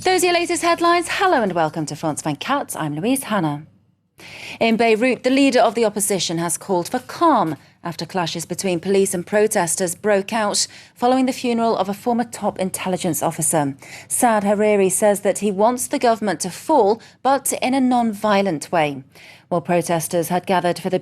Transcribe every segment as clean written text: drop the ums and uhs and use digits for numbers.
Those are your latest headlines. Hello and welcome to France 24. I'm Louise Hannah. In Beirut, the leader of the opposition has called for calm after clashes between police and protesters broke out following the funeral of a former top intelligence officer. Saad Hariri says that he wants the government to fall, but in a non-violent way. While protesters had gathered for the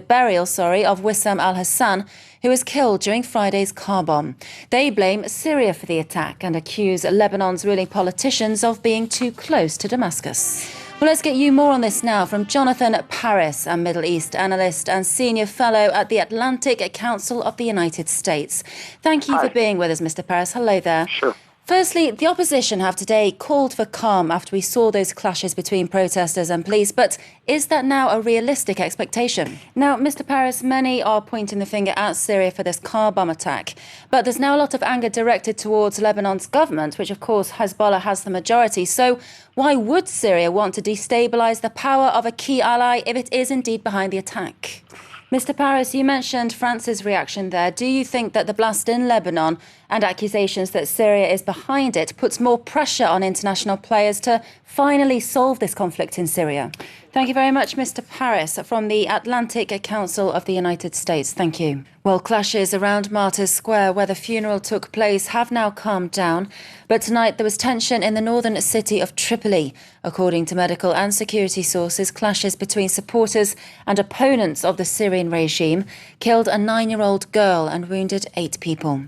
burial of Wissam al-Hassan, who was killed during Friday's car bomb. They blame Syria for the attack and accuse Lebanon's ruling politicians of being too close to Damascus. Well, let's get you more on this now from Jonathan Paris, a Middle East analyst and senior fellow at the Atlantic Council of the United States. Thank you for being with us, Mr. Paris. Hello there. Sure. Firstly, the opposition have today called for calm after we saw those clashes between protesters and police. But is that now a realistic expectation? Now, Mr. Paris, many are pointing the finger at Syria for this car bomb attack. But there's now a lot of anger directed towards Lebanon's government, which, of course, Hezbollah has the majority. So why would Syria want to destabilise the power of a key ally if it is indeed behind the attack? Mr. Paris, you mentioned France's reaction there. Do you think that the blast in Lebanon and accusations that Syria is behind it puts more pressure on international players to finally solve this conflict in Syria? Thank you very much, Mr. Paris, from the Atlantic Council of the United States. Thank you. Well, clashes around Martyrs Square, where the funeral took place, have now calmed down. But tonight there was tension in the northern city of Tripoli. According to medical and security sources, clashes between supporters and opponents of the Syrian regime killed a 9-year-old girl and wounded 8 people.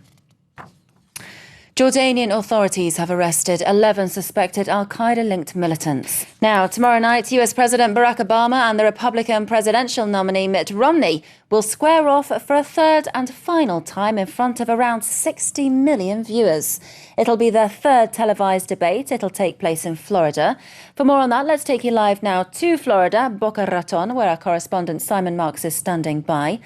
Jordanian authorities have arrested 11 suspected al-Qaeda-linked militants. Now, tomorrow night, US President Barack Obama and the Republican presidential nominee Mitt Romney will square off for a third and final time in front of around 60 million viewers. It'll be their third televised debate. It'll take place in Florida. For more on that, let's take you live now to Florida, Boca Raton, where our correspondent Simon Marks is standing by.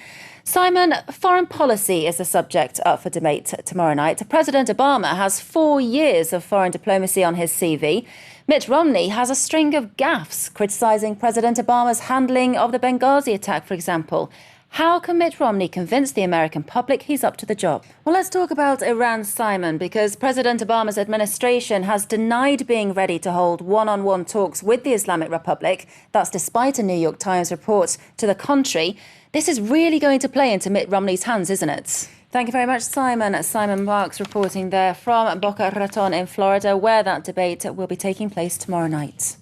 Simon, foreign policy is the subject up for debate tomorrow night. President Obama has 4 years of foreign diplomacy on his CV. Mitt Romney has a string of gaffes, criticising President Obama's handling of the Benghazi attack, for example. How can Mitt Romney convince the American public he's up to the job? Well, let's talk about Iran, Simon, because President Obama's administration has denied being ready to hold one-on-one talks with the Islamic Republic. That's despite a New York Times report to the contrary. This is really going to play into Mitt Romney's hands, isn't it? Thank you very much, Simon. Simon Marks reporting there from Boca Raton in Florida, where that debate will be taking place tomorrow night.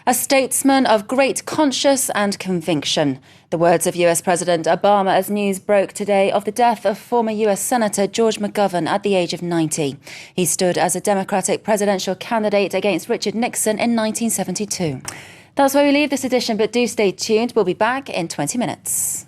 A statesman of great conscience and conviction. The words of US President Obama as news broke today of the death of former US Senator George McGovern at the age of 90. He stood as a Democratic presidential candidate against Richard Nixon in 1972. That's where we leave this edition, but do stay tuned. We'll be back in 20 minutes.